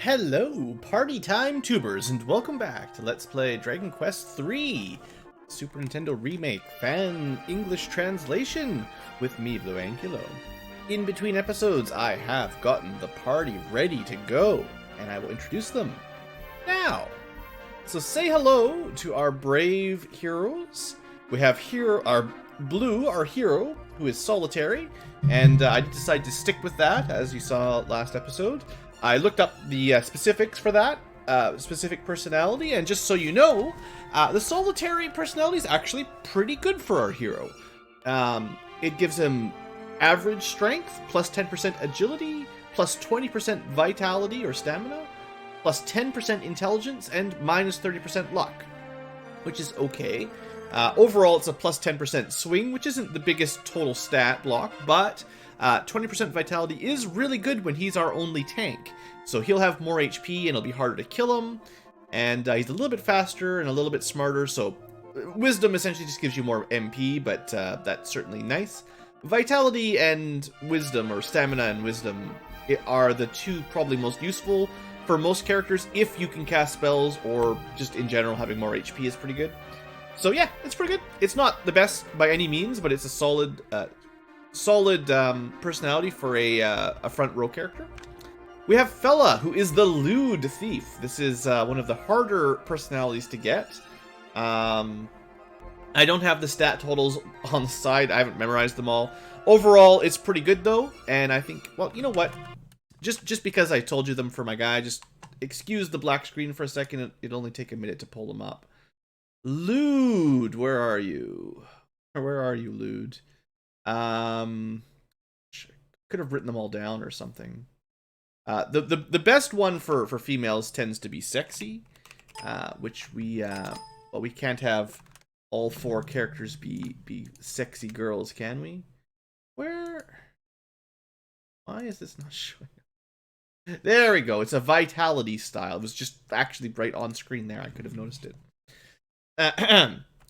Hello, party time tubers, and welcome back to Let's Play Dragon Quest III Super Nintendo Remake fan English translation with me, BlueAnkylo. In between episodes, I have gotten the party ready to go, and I will introduce them now. So say hello to our brave heroes. We have here our Blue, our hero, who is solitary, and I decided to stick with that, as you saw last episode. I looked up the specifics for that, specific personality, and just so you know, the solitary personality is actually pretty good for our hero. It gives him average strength, plus 10% agility, plus 20% vitality or stamina, plus 10% intelligence, and minus 30% luck, which is okay. Overall, it's a plus 10% swing, which isn't the biggest total stat block, but 20% vitality is really good when he's our only tank. So he'll have more HP and it'll be harder to kill him. And he's a little bit faster and a little bit smarter. So wisdom essentially just gives you more MP, but that's certainly nice. Vitality and wisdom, or stamina and wisdom, are the two probably most useful for most characters if you can cast spells, or just in general having more HP is pretty good. So yeah, it's pretty good. It's not the best by any means, but it's a solid personality for a front row character. We have Fella, who is the lewd thief. This is one of the harder personalities to get. I don't have the stat totals on the side. I haven't memorized them all. Overall, it's pretty good though, and I think, well, you know what? Just because I told you them for my guy, just excuse the black screen for a second. It'll only take a minute to pull them up. Lewd, where are you? Where are you, Lewd? Could have written them all down or something. The best one for females tends to be sexy, which we can't have all four characters be sexy girls, can we? Why is this not showing up? There we go. It's a vitality style. It was just actually right on screen there. I could have noticed it.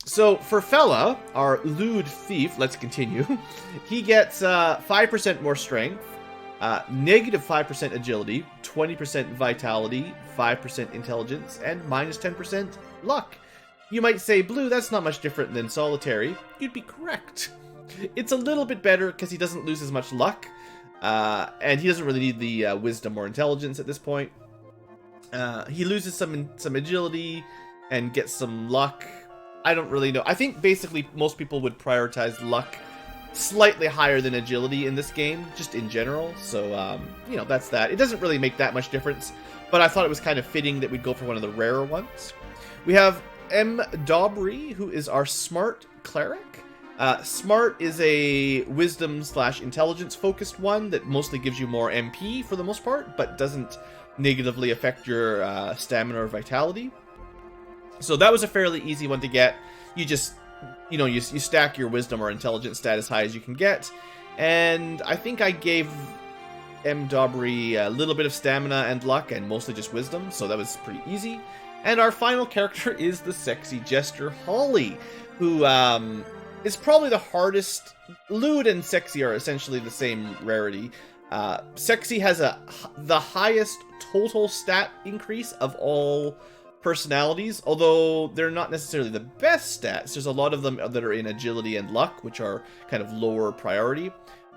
So for Fella, our lewd thief, let's continue. He gets 5% more strength, negative 5% agility, 20% vitality, 5% intelligence, and minus 10% luck. You might say, Blue, that's not much different than solitary. You'd be correct. It's a little bit better because he doesn't lose as much luck, and he doesn't really need the wisdom or intelligence at this point. He loses some agility and gets some luck. I don't really know. I think basically most people would prioritize luck slightly higher than agility in this game, just in general. So, you know, that's that. It doesn't really make that much difference, but I thought it was kind of fitting that we'd go for one of the rarer ones. We have M. Dobry, who is our smart cleric. Smart is a wisdom/intelligence focused one that mostly gives you more MP for the most part, but doesn't negatively affect your stamina or vitality. So that was a fairly easy one to get. You just, you know, you stack your wisdom or intelligence stat as high as you can get. And I think I gave M. Dobry a little bit of stamina and luck and mostly just wisdom, so that was pretty easy. And our final character is the sexy jester Holly, who is probably the hardest. Lewd and sexy are essentially the same rarity. Sexy has the highest total stat increase of all personalities, although they're not necessarily the best stats. There's a lot of them that are in agility and luck, which are kind of lower priority.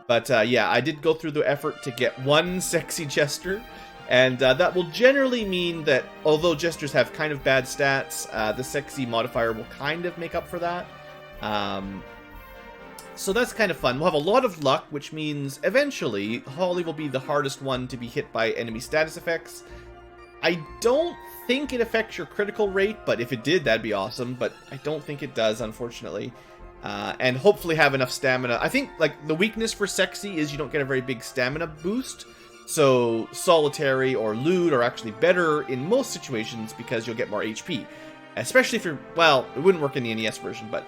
But yeah, I did go through the effort to get one sexy jester, and that will generally mean that although jesters have kind of bad stats, the sexy modifier will kind of make up for that. So that's kind of fun. We'll have a lot of luck, which means eventually Holly will be the hardest one to be hit by enemy status effects. I don't think it affects your critical rate, but if it did, that'd be awesome. But I don't think it does, unfortunately. And hopefully have enough stamina. I think, like, the weakness for sexy is you don't get a very big stamina boost. So solitary or lewd are actually better in most situations because you'll get more HP. Especially if you're, well, it wouldn't work in the NES version, but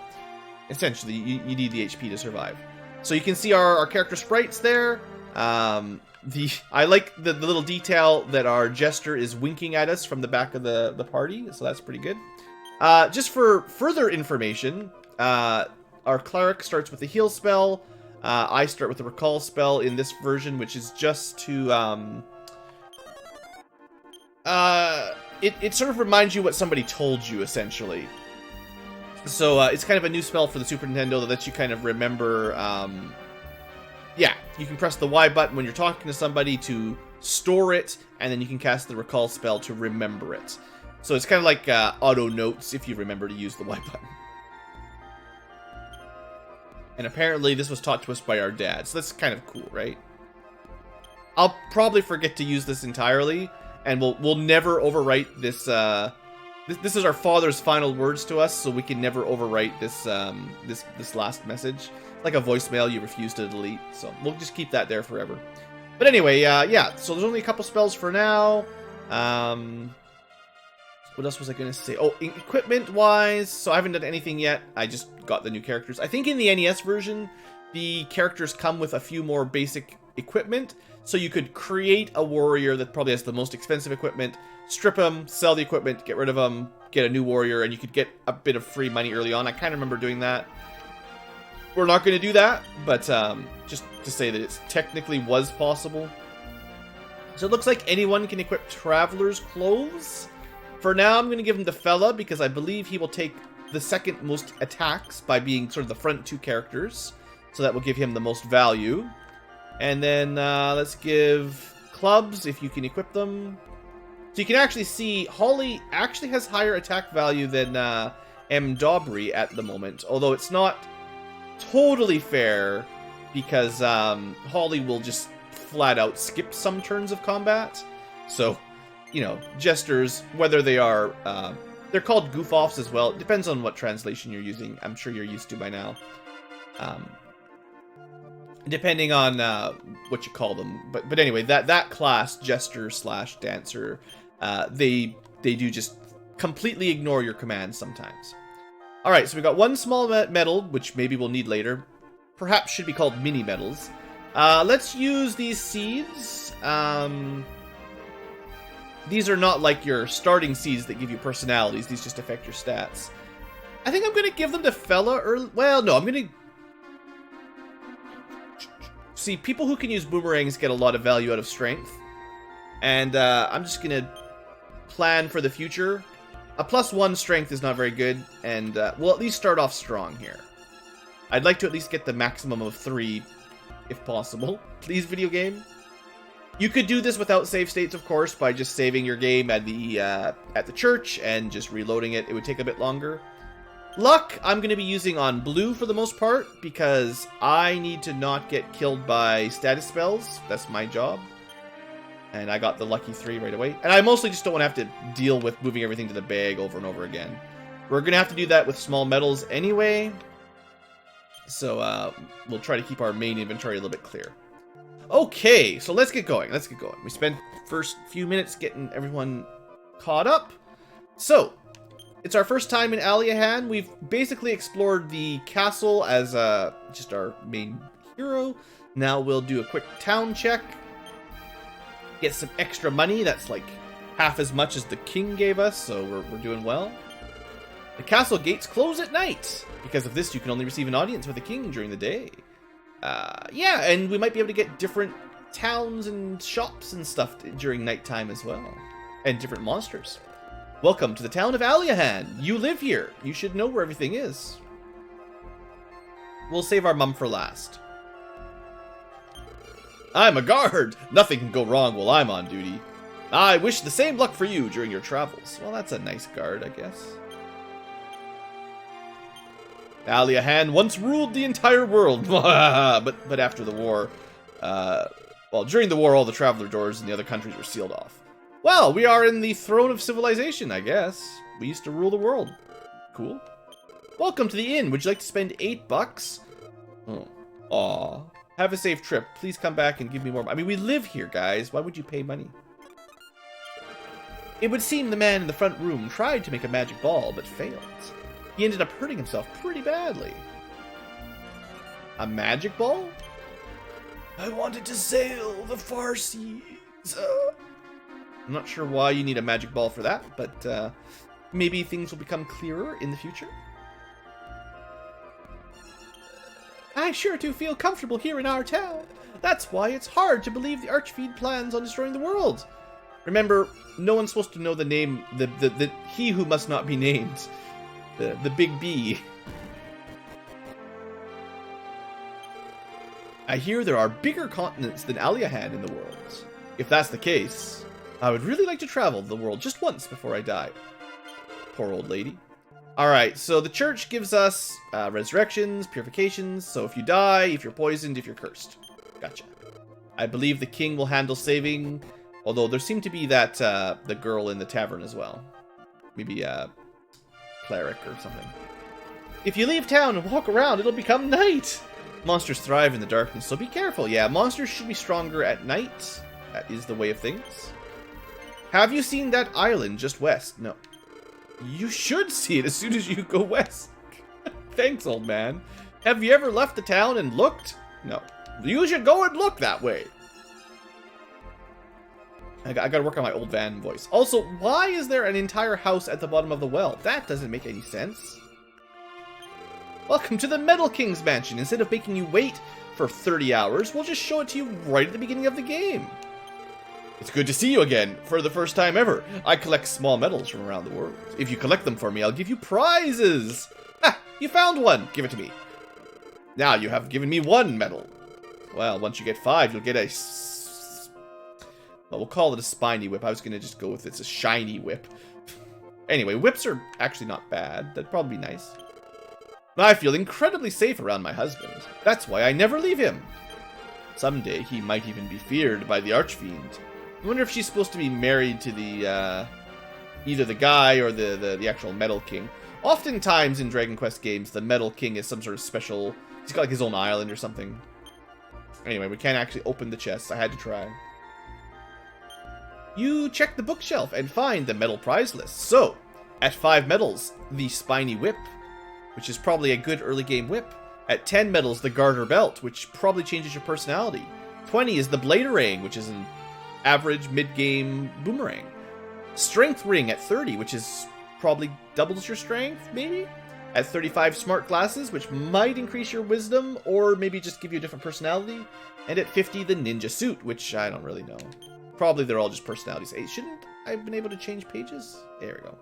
essentially you need the HP to survive. So you can see our character sprites there. I like the little detail that our jester is winking at us from the back of the party, so that's pretty good. Just for further information, our cleric starts with the heal spell. I start with the recall spell in this version, which is just to it sort of reminds you what somebody told you, essentially. So it's kind of a new spell for the Super Nintendo that lets you kind of remember. Yeah, you can press the Y button when you're talking to somebody to store it, and then you can cast the recall spell to remember it. So it's kind of like auto notes if you remember to use the Y button. And apparently this was taught to us by our dad, so that's kind of cool, right? I'll probably forget to use this entirely, and we'll never overwrite this. This is our father's final words to us, so we can never overwrite this this last message. Like a voicemail you refuse to delete, so we'll just keep that there forever. But anyway, yeah, so there's only a couple spells for now. What else was I going to say? Oh, equipment-wise, so I haven't done anything yet. I just got the new characters. I think in the NES version, the characters come with a few more basic equipment, so you could create a warrior that probably has the most expensive equipment, strip them, sell the equipment, get rid of them, get a new warrior, and you could get a bit of free money early on. I kind of remember doing that. We're not going to do that, but just to say that it technically was possible. So it looks like anyone can equip Traveler's Clothes. For now, I'm going to give him to Fella, because I believe he will take the second most attacks by being sort of the front two characters. So that will give him the most value. And then let's give Clubs, if you can equip them. So you can actually see Holly actually has higher attack value than M. Dobry at the moment. Although it's not totally fair, because Holly will just flat out skip some turns of combat. So, you know, jesters, whether they are, they're called goof-offs as well. It depends on what translation you're using. I'm sure you're used to by now. Depending on what you call them. But anyway, that class, jester / dancer, they do just completely ignore your commands sometimes. Alright, so we got one small medal, which maybe we'll need later. Perhaps should be called mini medals. Let's use these seeds. These are not like your starting seeds that give you personalities. These just affect your stats. I think I'm going to give them to Fella early. Well, no, I'm going to... See, people who can use boomerangs get a lot of value out of strength. And I'm just going to plan for the future. A +1 strength is not very good. And we'll at least start off strong here. I'd like to at least get the maximum of 3, if possible. Please, video game. You could do this without save states, of course, by just saving your game at the church and just reloading it. It would take a bit longer. Luck, I'm going to be using on blue for the most part, because I need to not get killed by status spells. That's my job. And I got the lucky 3 right away. And I mostly just don't want to have to deal with moving everything to the bag over and over again. We're going to have to do that with small medals anyway. So we'll try to keep our main inventory a little bit clear. Okay, so let's get going. Let's get going. We spent the first few minutes getting everyone caught up. So, it's our first time in Aliahan. We've basically explored the castle as just our main hero. Now we'll do a quick town check. Get some extra money. That's like half as much as the king gave us, so we're doing well. The castle gates close at night. Because of this, you can only receive an audience with the king during the day. Yeah, and we might be able to get different towns and shops and stuff during nighttime as well. And different monsters. Welcome to the town of Aliahan. You live here. You should know where everything is. We'll save our mum for last. I'm a guard. Nothing can go wrong while I'm on duty. I wish the same luck for you during your travels. Well, that's a nice guard, I guess. Aliahan once ruled the entire world, but after the war, well, during the war, all the traveler doors in the other countries were sealed off. Well, we are in the throne of civilization, I guess. We used to rule the world. Cool. Welcome to the inn. Would you like to spend $8? Oh. Aw. Have a safe trip. Please come back and give me more money. I mean, we live here, guys. Why would you pay money? It would seem the man in the front room tried to make a magic ball, but failed. He ended up hurting himself pretty badly. A magic ball? I wanted to sail the far seas. I'm not sure why you need a magic ball for that, but maybe things will become clearer in the future. I sure do feel comfortable here in our town. That's why it's hard to believe the Archfiend plans on destroying the world. Remember, no one's supposed to know the name, the he who must not be named. The big B. I hear there are bigger continents than Aliahan in the world. If that's the case, I would really like to travel the world just once before I die. Poor old lady. Alright, so the church gives us resurrections, purifications, so if you die, if you're poisoned, if you're cursed. Gotcha. I believe the king will handle saving, although there seemed to be that, the girl in the tavern as well. Maybe a cleric or something. If you leave town and walk around, it'll become night! Monsters thrive in the darkness, so be careful. Yeah, monsters should be stronger at night. That is the way of things. Have you seen that island just west? No. You should see it as soon as you go west. Thanks, old man. Have you ever left the town and looked? No. You should go and look that way. I gotta work on my old van voice. Also, why is there an entire house at the bottom of the well? That doesn't make any sense. Welcome to the Metal King's mansion. Instead of making you wait for 30 hours, we'll just show it to you right at the beginning of the game. It's good to see you again, for the first time ever. I collect small medals from around the world. If you collect them for me, I'll give you prizes. Ah, you found one. Give it to me. Now you have given me 1 medal. Well, once you get 5, you'll get a... Well, we'll call it a spiny whip. I was going to just go with it's a shiny whip. Anyway, whips are actually not bad. That'd probably be nice. I feel incredibly safe around my husband. That's why I never leave him. Someday, he might even be feared by the Archfiend. I wonder if she's supposed to be married to the, either the guy or the actual Metal King. Oftentimes in Dragon Quest games, the Metal King is some sort of special... He's got like his own island or something. Anyway, we can't actually open the chest. I had to try. You check the bookshelf and find the medal prize list. So, at 5 medals, the Spiny Whip, which is probably a good early game whip. At 10 medals, the Garter Belt, which probably changes your personality. 20 is the Bladerang, which is an average mid-game boomerang. Strength Ring at 30, which is probably doubles your strength, maybe? At 35, Smart Glasses, which might increase your wisdom, or maybe just give you a different personality. And at 50, the Ninja Suit, which I don't really know. Probably they're all just personalities. Hey, shouldn't I have been able to change pages? There we go.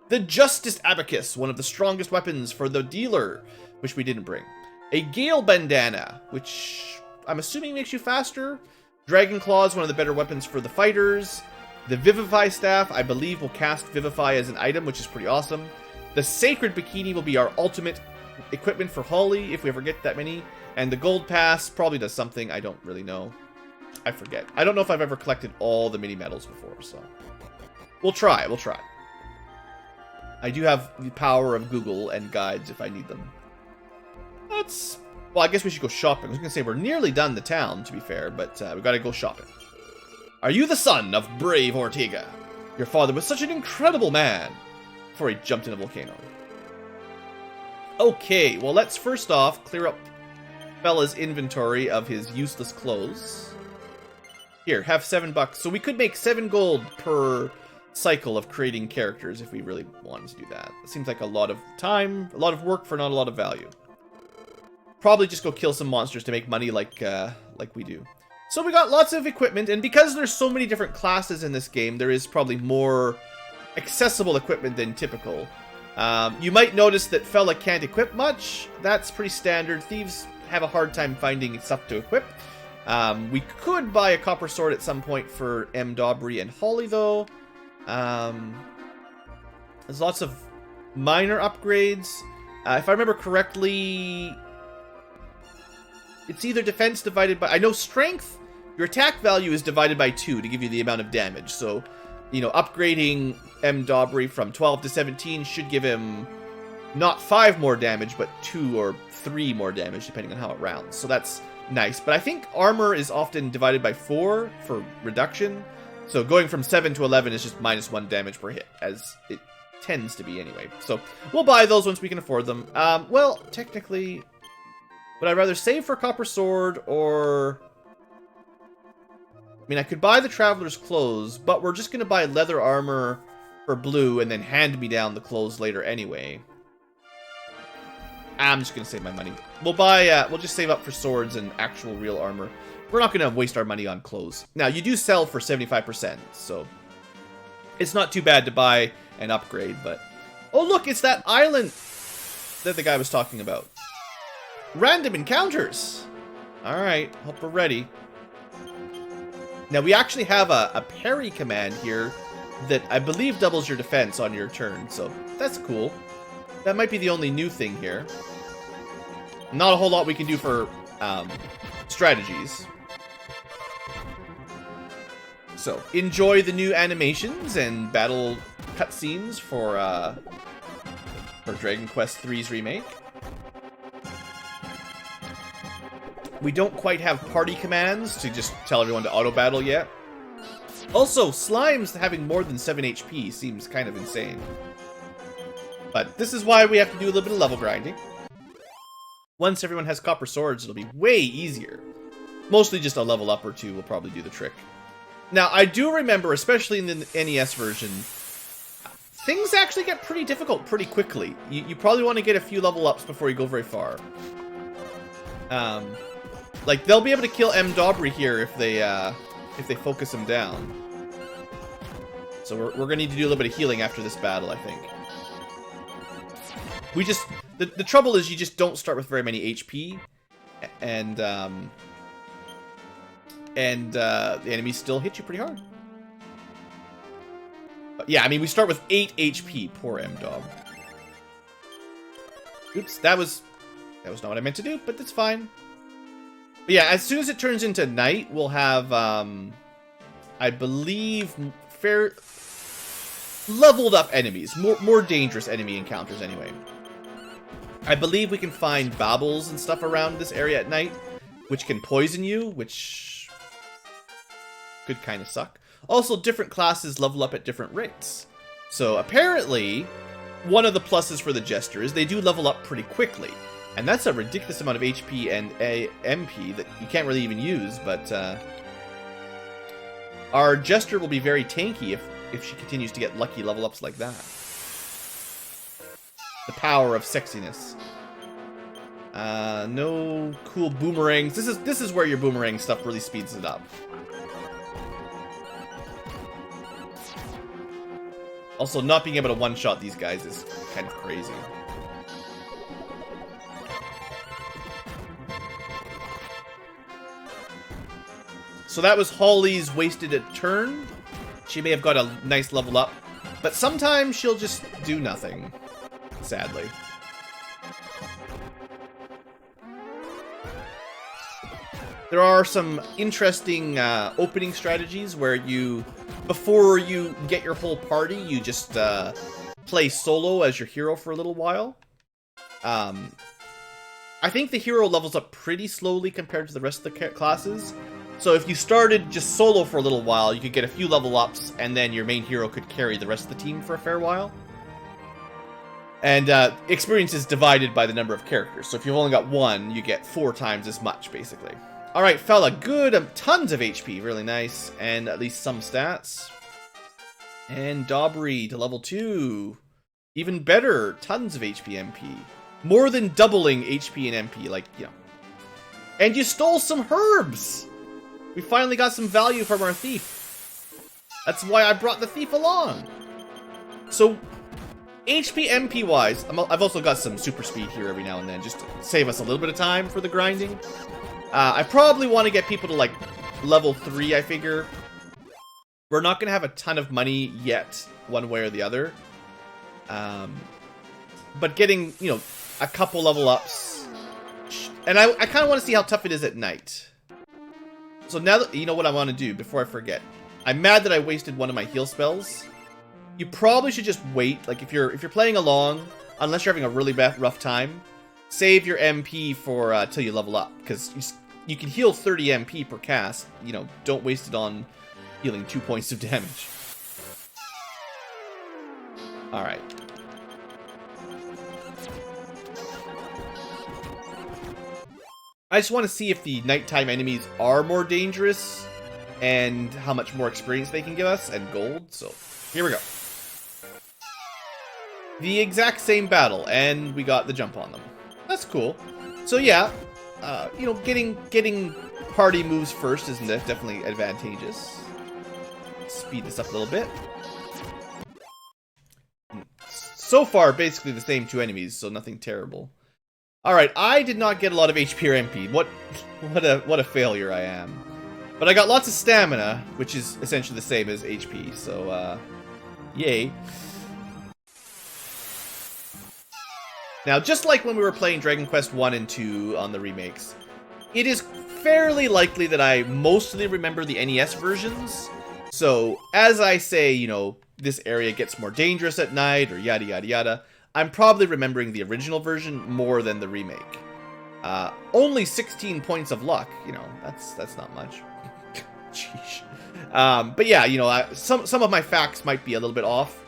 The Justice Abacus, one of the strongest weapons for the dealer, which we didn't bring. A Gale Bandana, which I'm assuming makes you faster. Dragon Claws, one of the better weapons for the fighters. The Vivify Staff, I believe, will cast Vivify as an item, which is pretty awesome. The Sacred Bikini will be our ultimate equipment for Holly, if we ever get that many. And the Gold Pass probably does something, I don't really know. I forget. I don't know if I've ever collected all the mini medals before, so... We'll try. I do have the power of Google and guides if I need them. Well, I guess we should go shopping. I was going to say we're nearly done the town, to be fair, but we got to go shopping. Are you the son of brave Ortega? Your father was such an incredible man. Before he jumped in a volcano. Okay, well, let's first off clear up fella's inventory of his useless clothes. Here, have $7. So we could make 7 gold per cycle of creating characters if we really wanted to do that. It seems like a lot of time, a lot of work for not a lot of value. Probably just go kill some monsters to make money like we do. So we got lots of equipment, and because there's so many different classes in this game, there is probably more accessible equipment than typical. You might notice that fella can't equip much. That's pretty standard. Thieves have a hard time finding stuff to equip. We could buy a copper sword at some point for M. Dobry and Holly, though. There's lots of minor upgrades. If I remember correctly, it's either defense divided by... I know strength, your attack value is divided by 2 to give you the amount of damage. So, you know, upgrading M. Dobry from 12 to 17 should give him not 5 more damage, but 2 or 3 more damage, depending on how it rounds. So that's nice. But I think armor is often divided by 4 for reduction. So going from 7 to 11 is just minus 1 damage per hit, as it tends to be anyway. So we'll buy those once we can afford them. Well, technically, would I rather save for Copper Sword or... I mean, I could buy the Traveler's Clothes, but we're just going to buy leather armor for Blue and then hand me down the clothes later anyway. I'm just going to save my money. We'll buy, we'll just save up for swords and actual real armor. We're not going to waste our money on clothes. Now, you do sell for 75%, so It's not too bad to buy and upgrade, but... Oh, look, it's that island that the guy was talking about. Random encounters! Alright, hope we're ready. Now, we actually have a parry command here that I believe doubles your defense on your turn, so that's cool. That might be the only new thing here. Not a whole lot we can do for strategies. So, enjoy the new animations and battle cutscenes for Dragon Quest III's Remake. We don't quite have party commands to just tell everyone to auto-battle yet. Also, Slimes having more than 7 HP seems kind of insane. But this is why we have to do a little bit of level grinding. Once everyone has copper swords, it'll be way easier. Mostly just a level up or two will probably do the trick. Now, I do remember, especially in the NES version, things actually get pretty difficult pretty quickly. You probably want to get a few level ups before you go very far. Like, they'll be able to kill M. Dobry here if they focus him down. So we're going to need to do a little bit of healing after this battle, I think. We just... The trouble is you just don't start with very many HP. And the enemies still hit you pretty hard. But yeah, I mean, we start with 8 HP. Poor M-Dog. Oops, that was not what I meant to do, but that's fine. But yeah, as soon as it turns into night, we'll have, I believe, leveled up enemies. More dangerous enemy encounters, anyway. I believe we can find baubles and stuff around this area at night, which can poison you, which could kind of suck. Also, different classes level up at different rates. So, apparently, one of the pluses for the Jester is they do level up pretty quickly. And that's a ridiculous amount of HP and MP that you can't really even use, but our Jester will be very tanky if she continues to get lucky level ups like that. The power of sexiness. No cool boomerangs. This is where your boomerang stuff really speeds it up. Also, not being able to one-shot these guys is kind of crazy. So that was Holly's wasted a turn. She may have got a nice level up, but sometimes she'll just do nothing, sadly. There are some interesting opening strategies where you, before you get your whole party, you just play solo as your hero for a little while. I think the hero levels up pretty slowly compared to the rest of the classes. So if you started just solo for a little while, you could get a few level ups, and then your main hero could carry the rest of the team for a fair while. And experience is divided by the number of characters. So if you've only got one, you get 4 times as much, basically. Alright, fella, good. Tons of HP. Really nice. And at least some stats. And Dobry to level 2. Even better. Tons of HP MP. More than doubling HP and MP. Like, yeah. And you stole some herbs! We finally got some value from our thief. That's why I brought the thief along. So, HP MP wise, I've also got some super speed here every now and then, just to save us a little bit of time for the grinding. I probably want to get people to like level 3, I figure. We're not going to have a ton of money yet, one way or the other. But getting, you know, a couple level ups. And I kind of want to see how tough it is at night. So now that, you know what I want to do before I forget. I'm mad that I wasted one of my heal spells. You probably should just wait. Like if you're playing along, unless you're having a really rough time, save your MP for till you level up, because you can heal 30 MP per cast. You know, don't waste it on healing 2 points of damage. All right. I just want to see if the nighttime enemies are more dangerous and how much more experience they can give us and gold. So here we go. The exact same battle, and we got the jump on them. That's cool. So yeah, you know, getting party moves first is definitely advantageous. Speed this up a little bit. So far, basically the same two enemies, so nothing terrible. Alright, I did not get a lot of HP or MP. What a failure I am. But I got lots of stamina, which is essentially the same as HP, so, yay. Now, just like when we were playing Dragon Quest 1 and 2 on the remakes, it is fairly likely that I mostly remember the NES versions. So, as I say, you know, this area gets more dangerous at night, or yada yada yada, I'm probably remembering the original version more than the remake. Only 16 points of luck, you know, that's not much. Sheesh. But yeah, you know, some of my facts might be a little bit off.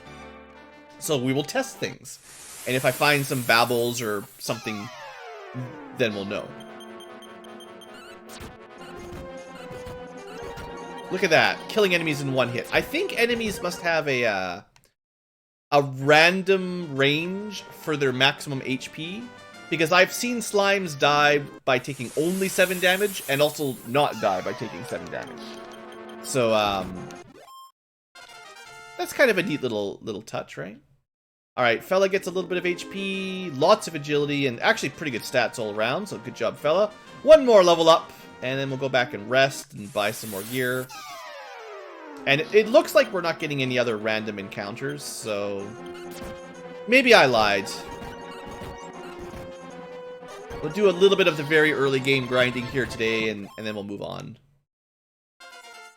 So we will test things. And if I find some babbles or something, then we'll know. Look at that, killing enemies in one hit. I think enemies must have a random range for their maximum HP, because I've seen slimes die by taking only 7 damage, and also not die by taking 7 damage. So, that's kind of a neat little touch, right? Alright, fella gets a little bit of HP, lots of agility, and actually pretty good stats all around, so good job, fella. One more level up, and then we'll go back and rest and buy some more gear. And it looks like we're not getting any other random encounters, so maybe I lied. We'll do a little bit of the very early game grinding here today, and then we'll move on.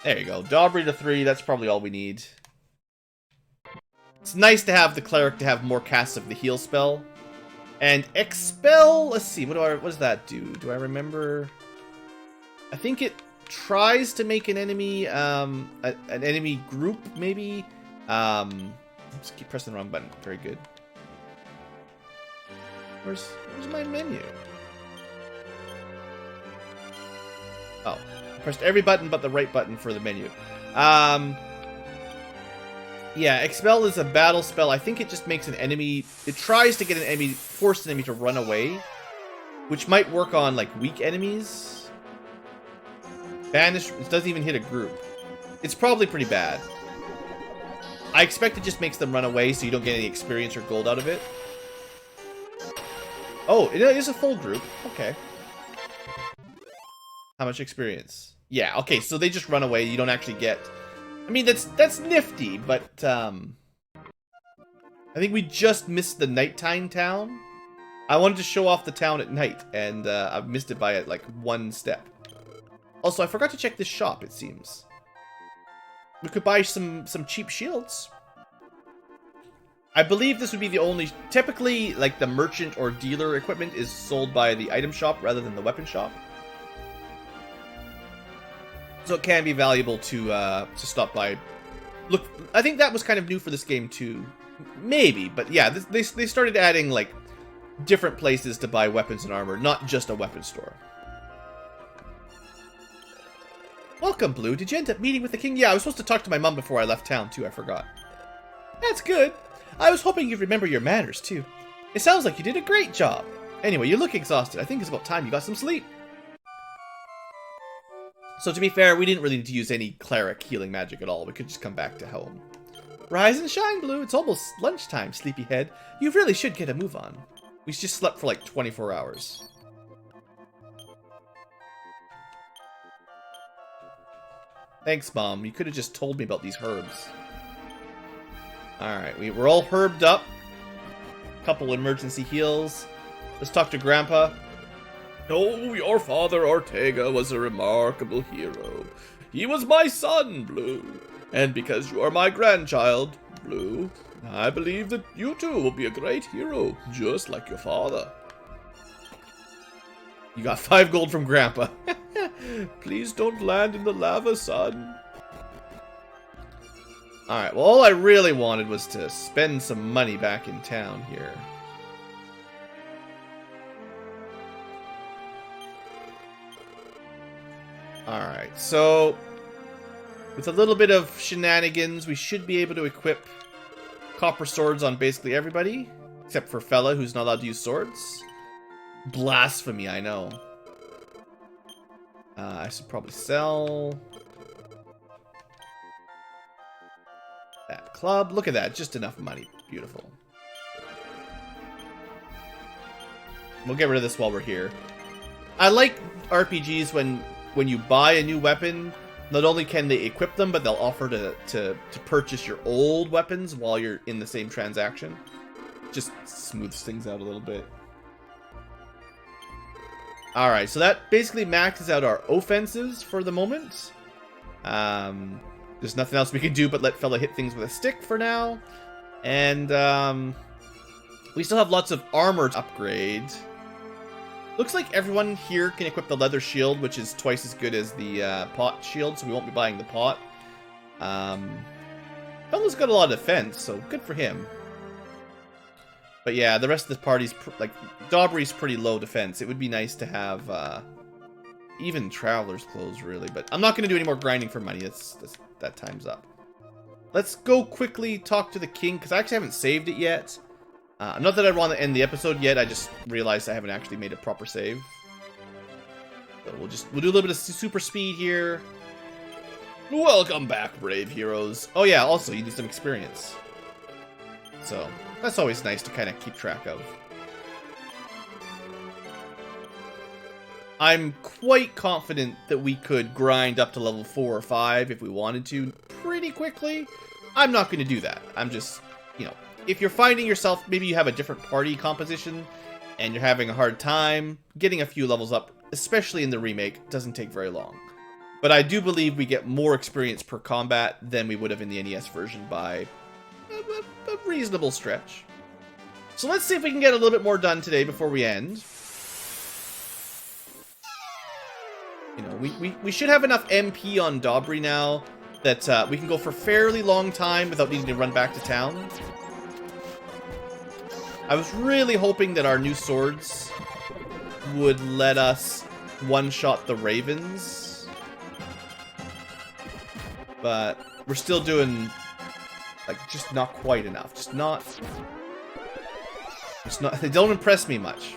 There you go. Dobry to 3, that's probably all we need. It's nice to have the cleric to have more casts of the heal spell. And expel, let's see, what does that do? Do I remember? I think it tries to make an enemy, an enemy group, maybe? Just keep pressing the wrong button. Very good. Where's my menu? Oh, I pressed every button but the right button for the menu. Yeah, expel is a battle spell. I think it just makes an enemy, it tries to get an enemy, force an enemy to run away, which might work on like weak enemies. Banish, it doesn't even hit a group. It's probably pretty bad. I expect it just makes them run away so you don't get any experience or gold out of it. Oh, it is a full group. Okay. How much experience? Yeah, okay, so they just run away. You don't actually get... I mean, that's nifty, but I think we just missed the nighttime town. I wanted to show off the town at night, and I've missed it by like 1 step. Also, I forgot to check this shop, it seems. We could buy some cheap shields. I believe this would be the only... Typically, like, the merchant or dealer equipment is sold by the item shop rather than the weapon shop. So it can be valuable to stop by. Look, I think that was kind of new for this game, too. Maybe, but yeah, they started adding, like, different places to buy weapons and armor, not just a weapon store. Welcome, Blue. Did you end up meeting with the king? Yeah, I was supposed to talk to my mom before I left town, too. I forgot. That's good. I was hoping you'd remember your manners, too. It sounds like you did a great job. Anyway, you look exhausted. I think it's about time you got some sleep. So to be fair, we didn't really need to use any cleric healing magic at all. We could just come back to home. Rise and shine, Blue. It's almost lunchtime, sleepyhead. You really should get a move on. We just slept for like 24 hours. Thanks, Mom. You could have just told me about these herbs. Alright, we're all herbed up. Couple emergency heals. Let's talk to Grandpa. Oh, your father Ortega was a remarkable hero. He was my son, Blue. And because you are my grandchild, Blue, I believe that you too will be a great hero, just like your father. You got 5 gold from Grandpa. Please don't land in the lava, son. Alright, well, all I really wanted was to spend some money back in town here. Alright, so with a little bit of shenanigans, we should be able to equip copper swords on basically everybody, except for Fella, who's not allowed to use swords. Blasphemy, I know. I should probably sell that club. Look at that, just enough money. Beautiful. We'll get rid of this while we're here. I like RPGs when you buy a new weapon, not only can they equip them, but they'll offer to purchase your old weapons while you're in the same transaction. Just smooths things out a little bit. Alright, so that basically maxes out our offenses for the moment. There's nothing else we can do but let fella hit things with a stick for now. And we still have lots of armor to upgrade. Looks like everyone here can equip the leather shield, which is twice as good as the pot shield, so we won't be buying the pot. Fella's got a lot of defense, so good for him. But yeah, the rest of the party's, like, Daubrey's pretty low defense. It would be nice to have even Traveler's Clothes, really. But I'm not going to do any more grinding for money. That time's up. Let's go quickly talk to the king, because I actually haven't saved it yet. Not that I want to end the episode yet, I just realized I haven't actually made a proper save. So we'll do a little bit of super speed here. Welcome back, brave heroes. Oh yeah, also, you need some experience. So, that's always nice to kind of keep track of. I'm quite confident that we could grind up to level 4 or 5 if we wanted to pretty quickly. I'm not going to do that. I'm just, you know, if you're finding yourself, maybe you have a different party composition and you're having a hard time, getting a few levels up, especially in the remake, doesn't take very long. But I do believe we get more experience per combat than we would have in the NES version by a reasonable stretch. So let's see if we can get a little bit more done today before we end. You know, we should have enough MP on Daubrey now that we can go for a fairly long time without needing to run back to town. I was really hoping that our new swords would let us one-shot the ravens. But we're still doing, like, just not quite enough. Just not... They don't impress me much.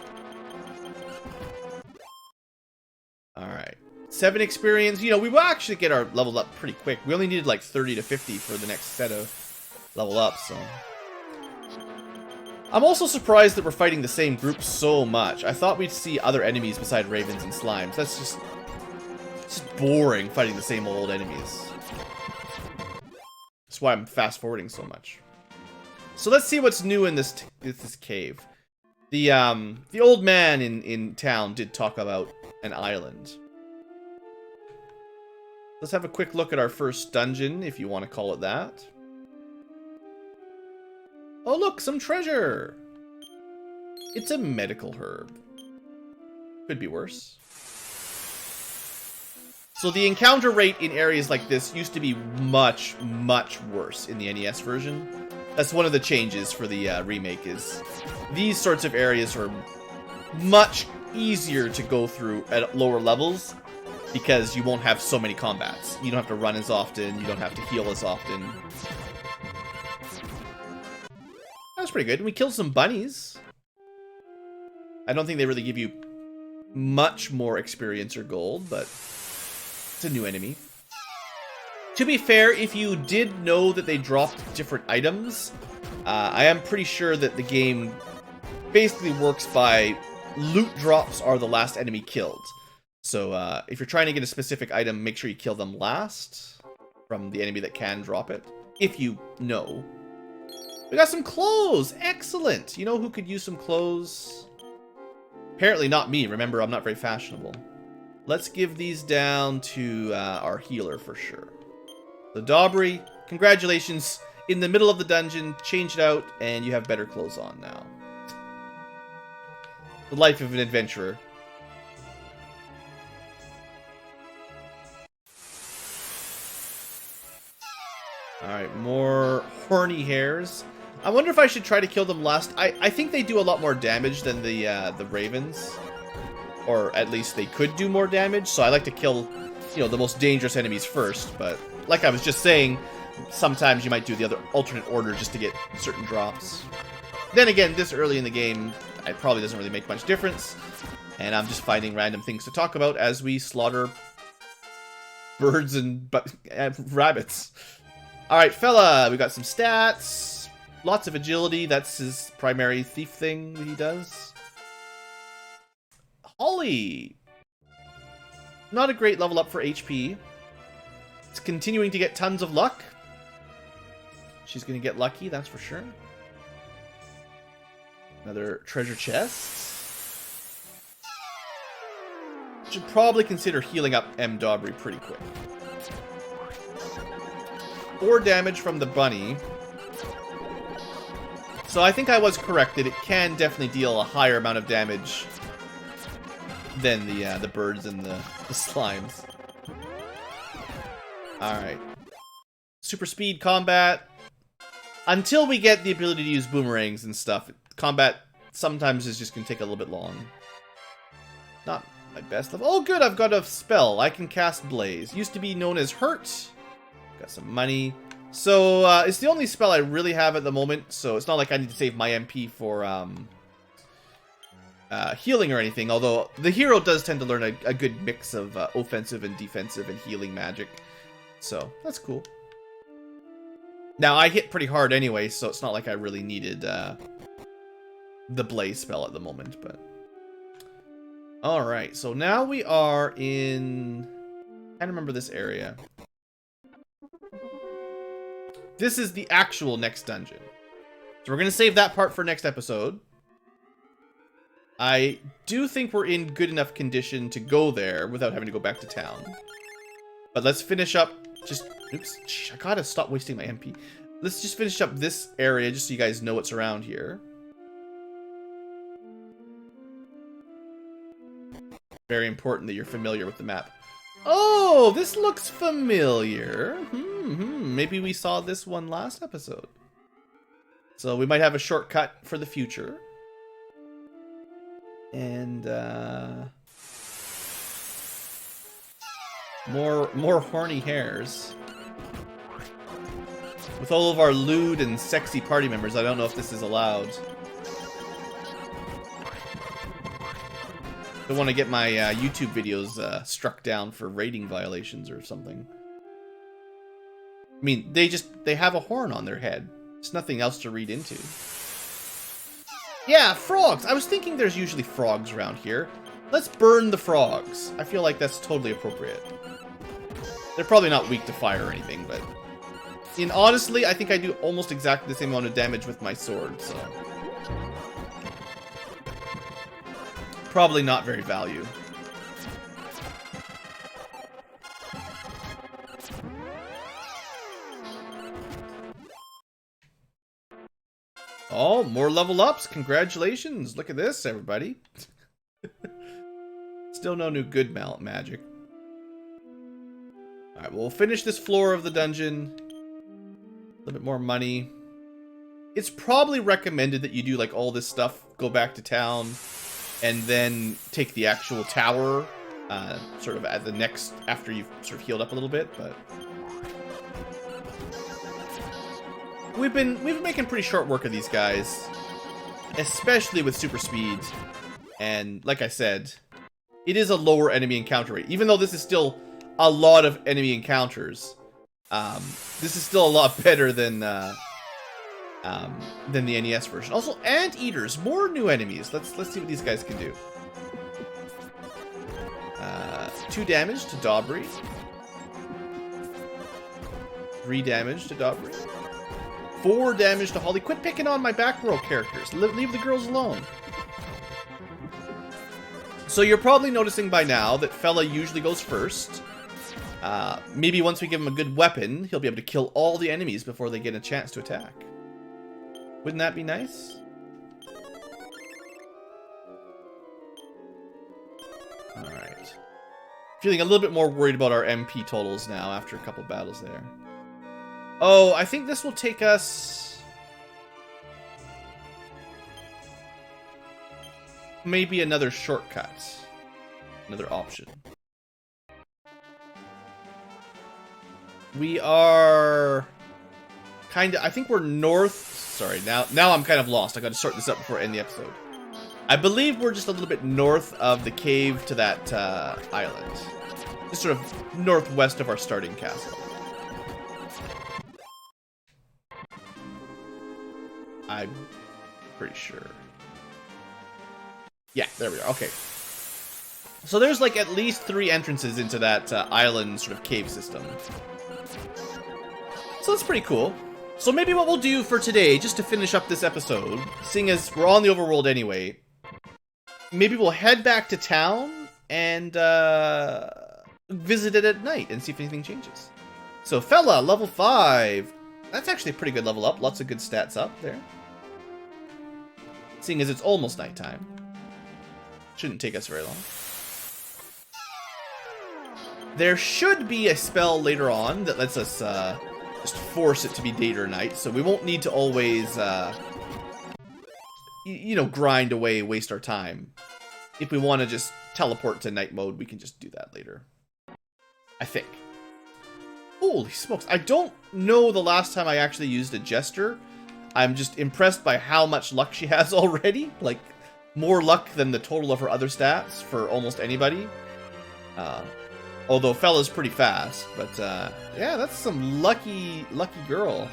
Alright. 7 experience. You know, we will actually get our level up pretty quick. We only needed like 30 to 50 for the next set of level up, so... I'm also surprised that we're fighting the same group so much. I thought we'd see other enemies beside ravens and slimes. That's just boring, fighting the same old enemies. That's why I'm fast-forwarding so much. So let's see what's new in this cave. The old man in town did talk about an island. Let's have a quick look at our first dungeon, if you want to call it that. Oh look, some treasure! It's a medical herb. Could be worse. So the encounter rate in areas like this used to be much, much worse in the NES version. That's one of the changes for the remake, is these sorts of areas are much easier to go through at lower levels because you won't have so many combats. You don't have to run as often, you don't have to heal as often. That was pretty good. We killed some bunnies. I don't think they really give you much more experience or gold, but it's a new enemy. To be fair, if you did know that they dropped different items, I am pretty sure that the game basically works by loot drops are the last enemy killed. So if you're trying to get a specific item, make sure you kill them last from the enemy that can drop it, if you know. We got some clothes! Excellent! You know who could use some clothes? Apparently not me. Remember, I'm not very fashionable. Let's give these down to our healer for sure. So Daubrey, congratulations. In the middle of the dungeon, change it out, and you have better clothes on now. The life of an adventurer. Alright, more horny hares. I wonder if I should try to kill them last. I think they do a lot more damage than the ravens. Or at least they could do more damage, so I like to kill, you know, the most dangerous enemies first, but like I was just saying, sometimes you might do the other alternate order just to get certain drops. Then again, this early in the game, it probably doesn't really make much difference, and I'm just finding random things to talk about as we slaughter birds and rabbits. Alright, fella, we got some stats, lots of agility, that's his primary thief thing that he does. Holly. Not a great level up for HP. It's continuing to get tons of luck. She's going to get lucky, that's for sure. Another treasure chest. Should probably consider healing up M. Daubry pretty quick. 4 damage from the bunny. So I think I was correct that it can definitely deal a higher amount of damage than the birds and the slimes. Alright. Super speed combat. Until we get the ability to use boomerangs and stuff, combat sometimes is just going to take a little bit long. Not my best level. Oh, good, I've got a spell. I can cast Blaze. Used to be known as Hurt. Got some money. So, it's the only spell I really have at the moment, so it's not like I need to save my MP for healing or anything, although the hero does tend to learn a good mix of offensive and defensive and healing magic. So, that's cool. Now, I hit pretty hard anyway, so it's not like I really needed the Blaze spell at the moment, but... Alright, so now we are in... I remember this area. This is the actual next dungeon. So we're going to save that part for next episode. I do think we're in good enough condition to go there without having to go back to town. But let's finish up just... Oops, I gotta stop wasting my MP. Let's just finish up this area just so you guys know what's around here. Very important that you're familiar with the map. Oh, this looks familiar. Maybe we saw this one last episode. So we might have a shortcut for the future. And, more horny hairs. With all of our lewd and sexy party members, I don't know if this is allowed. Don't want to get my YouTube videos struck down for rating violations or something. I mean, they have a horn on their head. There's nothing else to read into. Yeah, frogs! I was thinking there's usually frogs around here. Let's burn the frogs. I feel like that's totally appropriate. They're probably not weak to fire or anything, but... honestly, I think I do almost exactly the same amount of damage with my sword, so... Probably not very value. Oh, more level ups. Congratulations. Look at this, everybody. Still no new good magic. Alright, we'll finish this floor of the dungeon. A little bit more money. It's probably recommended that you do like all this stuff, go back to town, and then take the actual tower, sort of at the next, after you've sort of healed up a little bit, but... We've been making pretty short work of these guys, especially with super speed, and like I said, it is a lower enemy encounter rate. Even though this is still a lot of enemy encounters, this is still a lot better than the NES version. Also, anteaters, more new enemies. Let's see what these guys can do. 2 damage to Daubry. 3 damage to Daubry. 4 damage to Holly. Quit picking on my back row characters. Leave the girls alone. So you're probably noticing by now that Fella usually goes first. Maybe once we give him a good weapon, he'll be able to kill all the enemies before they get a chance to attack. Wouldn't that be nice? Alright. Feeling a little bit more worried about our MP totals now after a couple battles there. Oh, I think this will take us... maybe another shortcut. Another option. We are... I think we're north... Sorry, now I'm kind of lost. I gotta sort this up before I end the episode. I believe we're just a little bit north of the cave to that island. Just sort of northwest of our starting castle. I'm pretty sure. Yeah, there we are. Okay. So there's like at least 3 entrances into that island sort of cave system. So that's pretty cool. So maybe what we'll do for today, just to finish up this episode, seeing as we're on the overworld anyway, maybe we'll head back to town and visit it at night and see if anything changes. So Fella, level 5. That's actually a pretty good level up. Lots of good stats up there. Seeing as it's almost nighttime. Shouldn't take us very long. There should be a spell later on that lets us just force it to be day or night, so we won't need to always, you know, grind away, waste our time. If we want to just teleport to night mode, we can just do that later. I think. Holy smokes. I don't know the last time I actually used a Jester. I'm just impressed by how much luck she has already. Like, more luck than the total of her other stats for almost anybody. Although Fella's pretty fast. But, yeah, that's some lucky girl.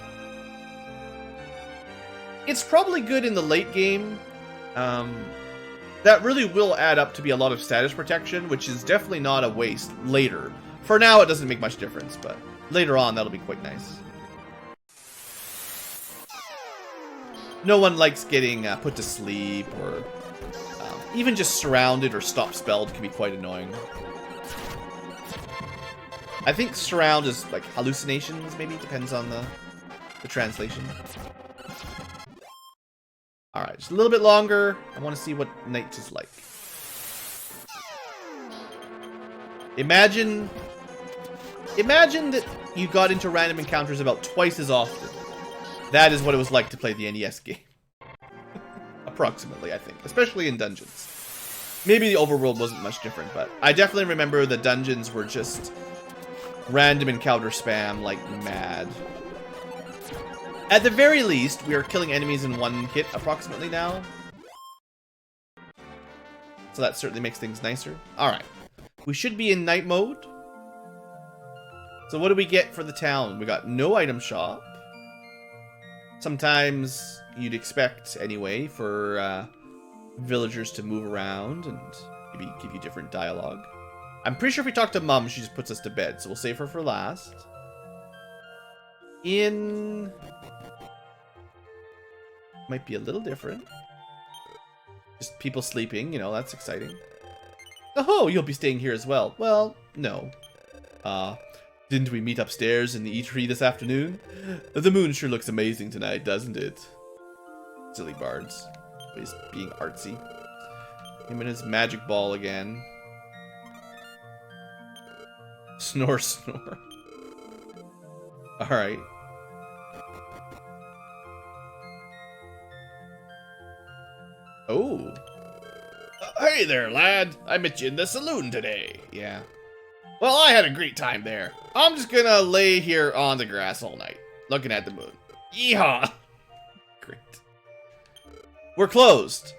It's probably good in the late game. That really will add up to be a lot of status protection, which is definitely not a waste later. For now, it doesn't make much difference, but later on, that'll be quite nice. No one likes getting put to sleep, or even just surrounded or stop spelled can be quite annoying. I think surround is like hallucinations, maybe, depends on the translation. Alright, just a little bit longer. I want to see what night is like. Imagine that you got into random encounters about twice as often. That is what it was like to play the NES game. Approximately, I think. Especially in dungeons. Maybe the overworld wasn't much different, but I definitely remember the dungeons were just random encounter spam like mad. At the very least, we are killing enemies in 1 hit approximately now. So that certainly makes things nicer. Alright. We should be in night mode. So what do we get for the town? We got no item shop. Sometimes you'd expect, anyway, for villagers to move around and maybe give you different dialogue. I'm pretty sure if we talk to Mum, she just puts us to bed, so we'll save her for last. Inn might be a little different. Just people sleeping, you know, that's exciting. Oh, you'll be staying here as well. Well, no. Didn't we meet upstairs in the eatery this afternoon? The moon sure looks amazing tonight, doesn't it? Silly bards. Always being artsy. Him and his magic ball again. Snore, snore. Alright. Oh. Hey there, lad. I met you in the saloon today. Yeah. Well, I had a great time there. I'm just gonna lay here on the grass all night, looking at the moon. Yeehaw! Great. We're closed.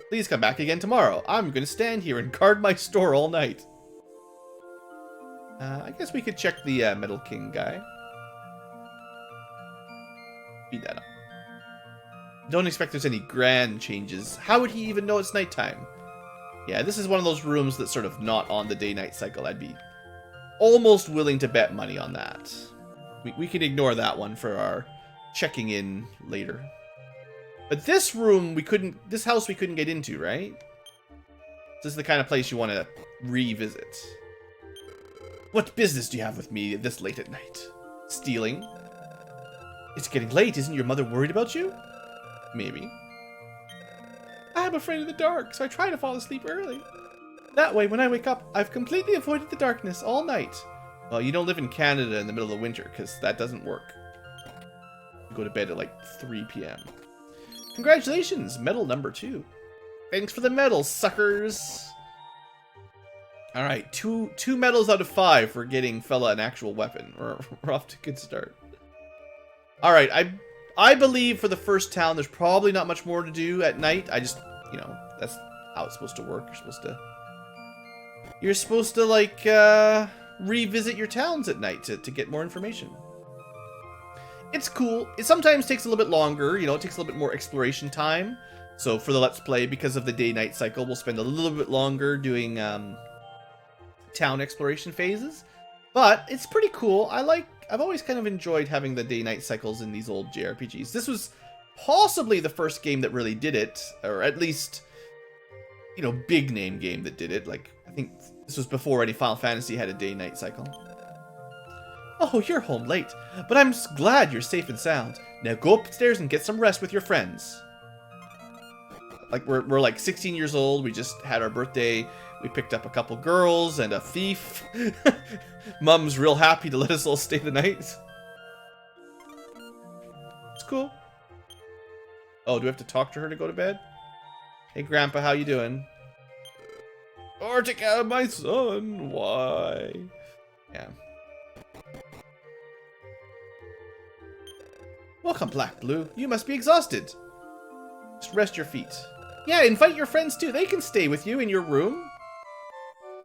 Please come back again tomorrow. I'm gonna stand here and guard my store all night. I guess we could check the Metal King guy. Beat that up. Don't expect there's any grand changes. How would he even know it's nighttime? Yeah, this is one of those rooms that's sort of not on the day-night cycle. I'd be almost willing to bet money on that. We can ignore that one for our checking in later. But this room this house we couldn't get into, right? This is the kind of place you want to revisit. What business do you have with me this late at night? Stealing? It's getting late. Isn't your mother worried about you? Maybe. I'm afraid of the dark, so I try to fall asleep early. That way, when I wake up, I've completely avoided the darkness all night. Well, you don't live in Canada in the middle of winter, because that doesn't work. You go to bed at like 3 p.m. Congratulations, medal number 2. Thanks for the medal, suckers. Alright, two medals out of 5 for getting Fella an actual weapon. We're off to a good start. Alright, I believe for the first town, there's probably not much more to do at night. I just, you know, that's how it's supposed to work. You're supposed to like, revisit your towns at night to get more information. It's cool. It sometimes takes a little bit longer, you know, it takes a little bit more exploration time. So for the Let's Play, because of the day-night cycle, we'll spend a little bit longer doing, town exploration phases. But it's pretty cool. I've always kind of enjoyed having the day-night cycles in these old JRPGs. This was possibly the first game that really did it, or at least, you know, big name game that did it. Like, I think this was before any Final Fantasy had a day-night cycle. Oh, you're home late, but I'm glad you're safe and sound. Now go upstairs and get some rest with your friends. Like, we're like 16 years old, we just had our birthday, we picked up a couple girls and a thief. Mom's real happy to let us all stay the night. It's cool. Oh, do we have to talk to her to go to bed? Hey, Grandpa, how you doing? Ortica, my son, why? Yeah. Welcome, Black Blue. You must be exhausted. Just rest your feet. Yeah, invite your friends too. They can stay with you in your room.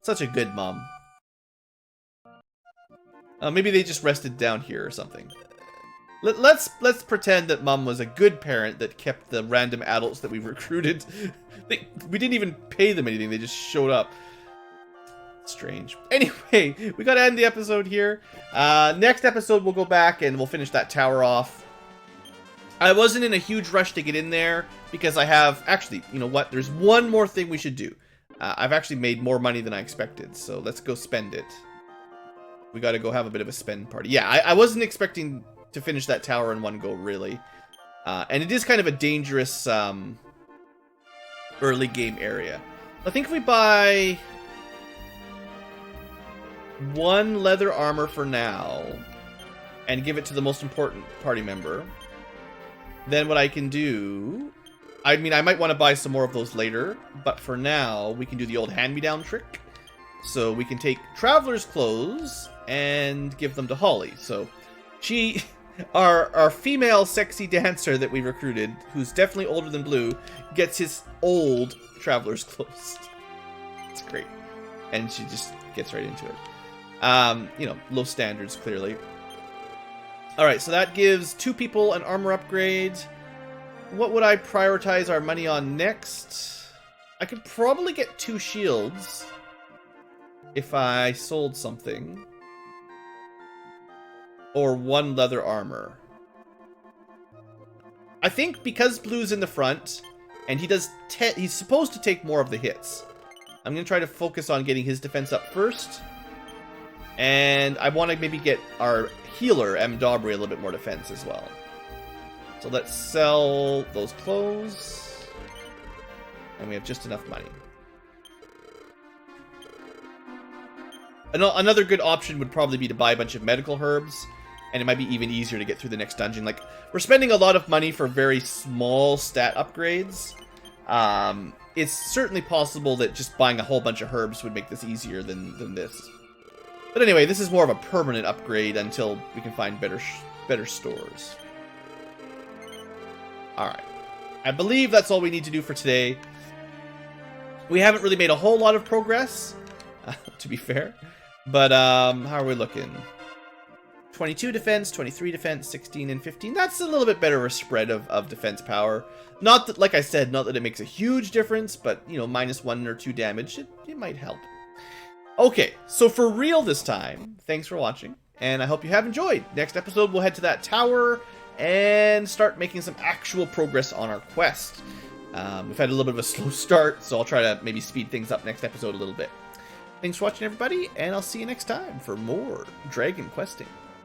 Such a good mom. Maybe they just rested down here or something. Let's pretend that Mom was a good parent that kept the random adults that we recruited. We didn't even pay them anything. They just showed up. Strange. Anyway, we gotta end the episode here. Next episode, we'll go back and we'll finish that tower off. I wasn't in a huge rush to get in there because I have... Actually, you know what? There's one more thing we should do. I've actually made more money than I expected, so let's go spend it. We gotta go have a bit of a spend party. Yeah, I wasn't expecting to finish that tower in one go, really. And it is kind of a dangerous early game area. I think if we buy one leather armor for now and give it to the most important party member, then what I can do... I mean, I might want to buy some more of those later, but for now, we can do the old hand-me-down trick. So we can take Traveler's Clothes and give them to Holly. So she, our female sexy dancer that we recruited, who's definitely older than Blue, gets his old Traveler's Clothes. It's great. And she just gets right into it. You know, low standards, clearly. Alright, so that gives 2 people an armor upgrade. What would I prioritize our money on next? I could probably get 2 shields if I sold something. Or 1 leather armor. I think because Blue's in the front, and he's supposed to take more of the hits. I'm going to try to focus on getting his defense up first. And I want to maybe get our healer, M. Dobry, a little bit more defense as well. So let's sell those clothes. And we have just enough money. Another good option would probably be to buy a bunch of medical herbs. And it might be even easier to get through the next dungeon. Like, we're spending a lot of money for very small stat upgrades. It's certainly possible that just buying a whole bunch of herbs would make this easier than this. But anyway, this is more of a permanent upgrade until we can find better stores. Alright. I believe that's all we need to do for today. We haven't really made a whole lot of progress, to be fair. But, how are we looking? 22 defense, 23 defense, 16 and 15. That's a little bit better of a spread of defense power. Not that, like I said, not that it makes a huge difference, but, you know, -1 or 2 damage, it might help. Okay, so for real this time, thanks for watching, and I hope you have enjoyed. Next episode, we'll head to that tower and start making some actual progress on our quest. We've had a little bit of a slow start, so I'll try to maybe speed things up next episode a little bit. Thanks for watching, everybody, and I'll see you next time for more Dragon Questing.